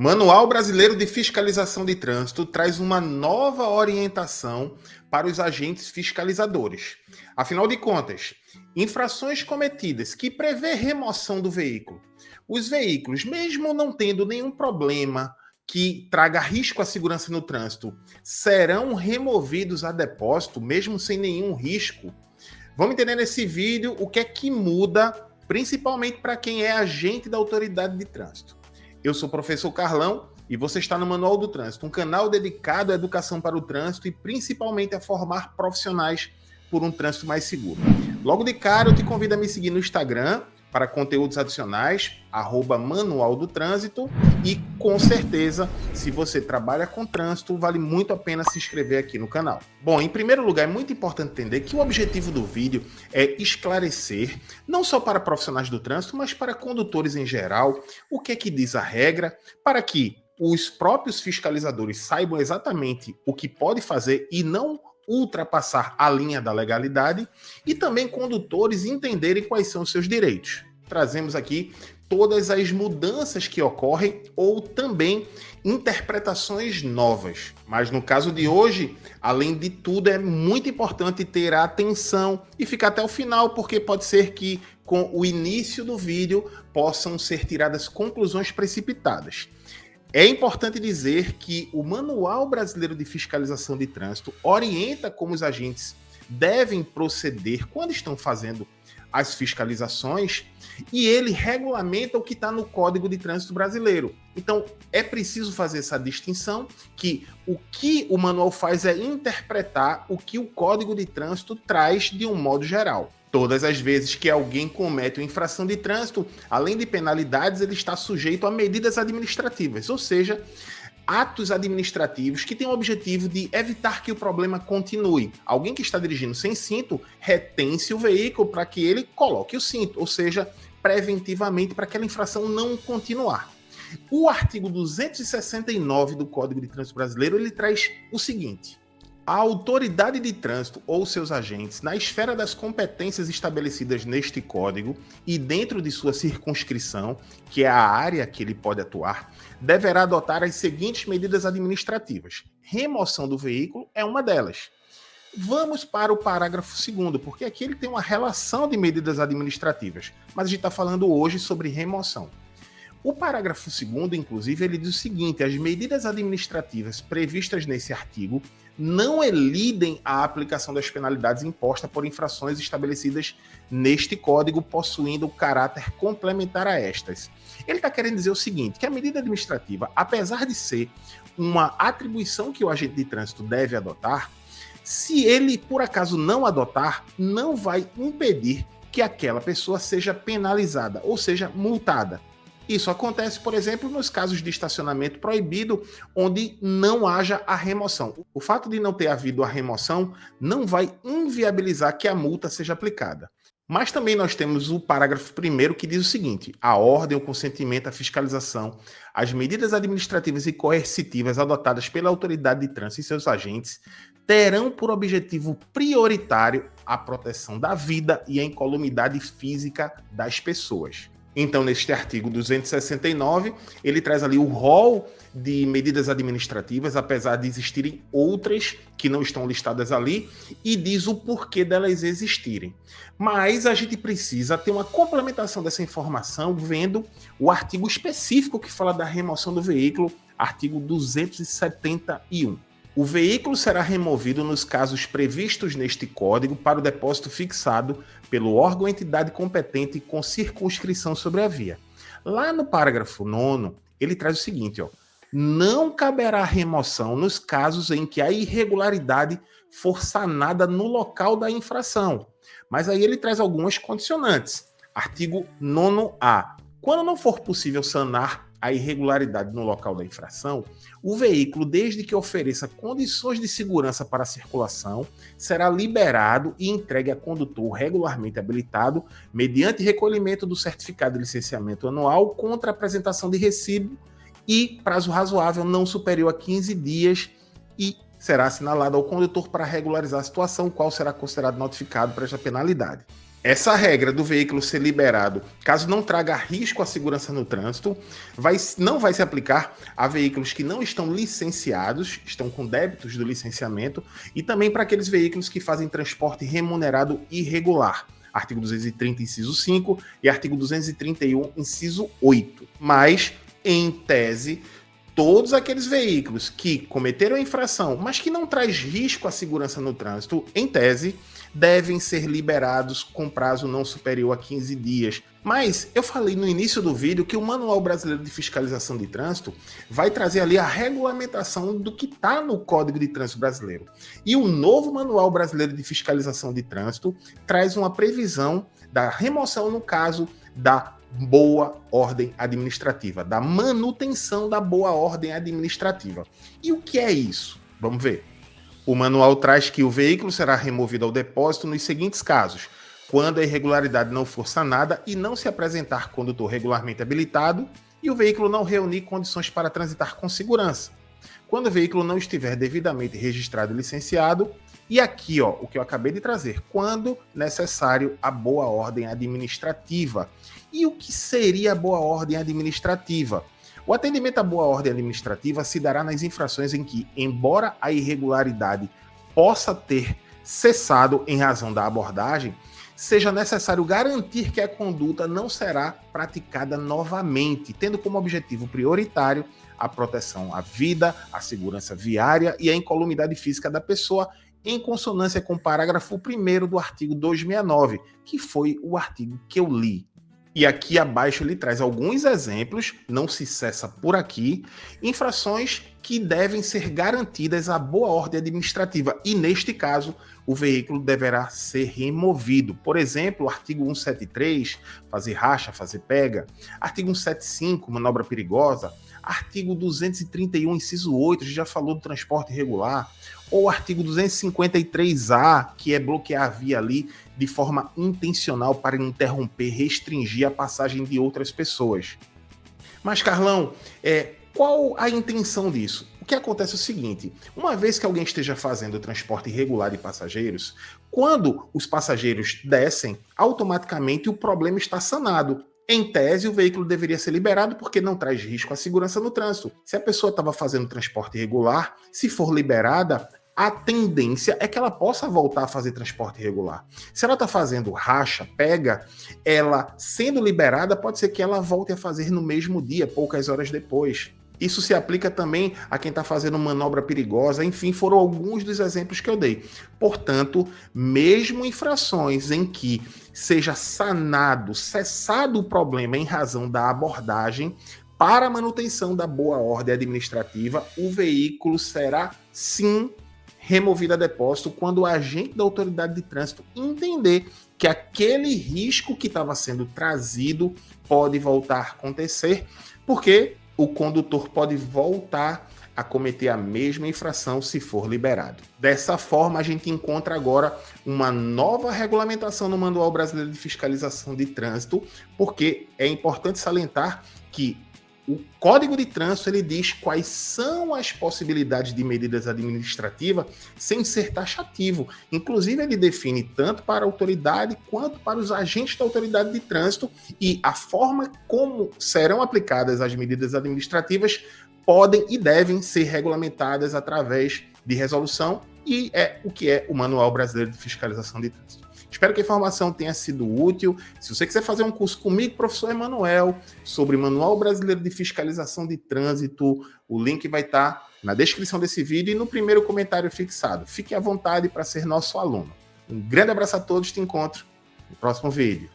Manual Brasileiro de Fiscalização de Trânsito traz uma nova orientação para os agentes fiscalizadores. Afinal de contas, infrações cometidas que prevê remoção do veículo. Os veículos, mesmo não tendo nenhum problema que traga risco à segurança no trânsito, serão removidos a depósito, mesmo sem nenhum risco. Vamos entender nesse vídeo o que é que muda, principalmente para quem é agente da autoridade de trânsito. Eu sou o professor Carlão e você está no Manual do Trânsito, um canal dedicado à educação para o trânsito e principalmente a formar profissionais por um trânsito mais seguro. Logo de cara, eu te convido a me seguir no Instagram para conteúdos adicionais, @Manual do Trânsito, e com certeza, se você trabalha com trânsito, vale muito a pena se inscrever aqui no canal. Bom, em primeiro lugar, é muito importante entender que o objetivo do vídeo é esclarecer, não só para profissionais do trânsito, mas para condutores em geral, o que é que diz a regra, para que os próprios fiscalizadores saibam exatamente o que pode fazer e não ultrapassar a linha da legalidade, e também condutores entenderem quais são os seus direitos. Trazemos aqui todas as mudanças que ocorrem ou também interpretações novas. Mas no caso de hoje, além de tudo, é muito importante ter a atenção e ficar até o final, porque pode ser que com o início do vídeo possam ser tiradas conclusões precipitadas. É importante dizer que o Manual Brasileiro de Fiscalização de Trânsito orienta como os agentes devem proceder quando estão fazendo as fiscalizações, e ele regulamenta o que está no Código de Trânsito Brasileiro. Então, é preciso fazer essa distinção, que o que o manual faz é interpretar o que o Código de Trânsito traz de um modo geral. Todas as vezes que alguém comete uma infração de trânsito, além de penalidades, ele está sujeito a medidas administrativas, ou seja, atos administrativos que têm o objetivo de evitar que o problema continue. Alguém que está dirigindo sem cinto, retém-se o veículo para que ele coloque o cinto, ou seja, preventivamente para aquela infração não continuar. O artigo 269 do Código de Trânsito Brasileiro, ele traz o seguinte: a autoridade de trânsito ou seus agentes, na esfera das competências estabelecidas neste Código e dentro de sua circunscrição, que é a área que ele pode atuar, deverá adotar as seguintes medidas administrativas. Remoção do veículo é uma delas. Vamos para o parágrafo 2º, porque aqui ele tem uma relação de medidas administrativas, mas a gente está falando hoje sobre remoção. O parágrafo 2º, inclusive, ele diz o seguinte: as medidas administrativas previstas nesse artigo não elidem a aplicação das penalidades impostas por infrações estabelecidas neste código, possuindo caráter complementar a estas. Ele está querendo dizer o seguinte, que a medida administrativa, apesar de ser uma atribuição que o agente de trânsito deve adotar, se ele, por acaso, não adotar, não vai impedir que aquela pessoa seja penalizada, ou seja, multada. Isso acontece, por exemplo, nos casos de estacionamento proibido, onde não haja a remoção. O fato de não ter havido a remoção não vai inviabilizar que a multa seja aplicada. Mas também nós temos o parágrafo 1º que diz o seguinte: a ordem, o consentimento, a fiscalização, as medidas administrativas e coercitivas adotadas pela autoridade de trânsito e seus agentes terão por objetivo prioritário a proteção da vida e a incolumidade física das pessoas. Então, neste artigo 269, ele traz ali o rol de medidas administrativas, apesar de existirem outras que não estão listadas ali, e diz o porquê delas existirem. Mas a gente precisa ter uma complementação dessa informação vendo o artigo específico que fala da remoção do veículo, artigo 271. O veículo será removido nos casos previstos neste código para o depósito fixado pelo órgão ou entidade competente com circunscrição sobre a via. Lá no parágrafo 9º, ele traz o seguinte: não caberá remoção nos casos em que a irregularidade for sanada no local da infração. Mas aí ele traz algumas condicionantes. Artigo 9º. Quando não for possível sanar a irregularidade no local da infração, o veículo, desde que ofereça condições de segurança para a circulação, será liberado e entregue a condutor regularmente habilitado mediante recolhimento do certificado de licenciamento anual contra apresentação de recibo e prazo razoável não superior a 15 dias e será assinalado ao condutor para regularizar a situação, qual será considerado notificado para esta penalidade. Essa regra do veículo ser liberado, caso não traga risco à segurança no trânsito, não vai se aplicar a veículos que não estão licenciados, estão com débitos do licenciamento, e também para aqueles veículos que fazem transporte remunerado irregular. Artigo 230, inciso 5 e artigo 231, inciso 8. Mas, em tese, todos aqueles veículos que cometeram a infração, mas que não traz risco à segurança no trânsito, em tese, devem ser liberados com prazo não superior a 15 dias. Mas eu falei no início do vídeo que o Manual Brasileiro de Fiscalização de Trânsito vai trazer ali a regulamentação do que está no Código de Trânsito Brasileiro. E o novo Manual Brasileiro de Fiscalização de Trânsito traz uma previsão da remoção, no caso, da boa ordem administrativa, da manutenção da boa ordem administrativa. E o que é isso? Vamos ver. O manual traz que o veículo será removido ao depósito nos seguintes casos: quando a irregularidade não for sanada e não se apresentar condutor regularmente habilitado e o veículo não reunir condições para transitar com segurança, quando o veículo não estiver devidamente registrado e licenciado, e aqui, ó, o que eu acabei de trazer, quando necessário a boa ordem administrativa. E o que seria a boa ordem administrativa? O atendimento à boa ordem administrativa se dará nas infrações em que, embora a irregularidade possa ter cessado em razão da abordagem, seja necessário garantir que a conduta não será praticada novamente, tendo como objetivo prioritário a proteção à vida, à segurança viária e à incolumidade física da pessoa, em consonância com o parágrafo 1º do artigo 269, que foi o artigo que eu li. E aqui abaixo ele traz alguns exemplos, não se cessa por aqui, infrações que devem ser garantidas à boa ordem administrativa. E neste caso, o veículo deverá ser removido. Por exemplo, o artigo 173, fazer racha, fazer pega. Artigo 175, manobra perigosa. Artigo 231, inciso 8, a gente já falou do transporte irregular. Ou o artigo 253A, que é bloquear a via ali de forma intencional para interromper, restringir a passagem de outras pessoas. Mas, Carlão, qual a intenção disso? O que acontece é o seguinte: uma vez que alguém esteja fazendo transporte irregular de passageiros, quando os passageiros descem, automaticamente o problema está sanado. Em tese, o veículo deveria ser liberado porque não traz risco à segurança no trânsito. Se a pessoa estava fazendo transporte irregular, se for liberada, a tendência é que ela possa voltar a fazer transporte irregular. Se ela está fazendo racha, pega, ela sendo liberada, pode ser que ela volte a fazer no mesmo dia, poucas horas depois. Isso se aplica também a quem está fazendo manobra perigosa, enfim, foram alguns dos exemplos que eu dei. Portanto, mesmo infrações em que seja cessado o problema em razão da abordagem, para a manutenção da boa ordem administrativa, o veículo será, sim, removido a depósito quando o agente da autoridade de trânsito entender que aquele risco que estava sendo trazido pode voltar a acontecer, porque o condutor pode voltar a cometer a mesma infração se for liberado. Dessa forma, a gente encontra agora uma nova regulamentação no Manual Brasileiro de Fiscalização de Trânsito, porque é importante salientar que o Código de Trânsito ele diz quais são as possibilidades de medidas administrativas sem ser taxativo. Inclusive, ele define tanto para a autoridade quanto para os agentes da autoridade de trânsito, e a forma como serão aplicadas as medidas administrativas podem e devem ser regulamentadas através de resolução, e é o que é o Manual Brasileiro de Fiscalização de Trânsito. Espero que a informação tenha sido útil. Se você quiser fazer um curso comigo, professor Emanuel, sobre Manual Brasileiro de Fiscalização de Trânsito, o link vai estar na descrição desse vídeo e no primeiro comentário fixado. Fique à vontade para ser nosso aluno. Um grande abraço a todos, te encontro no próximo vídeo.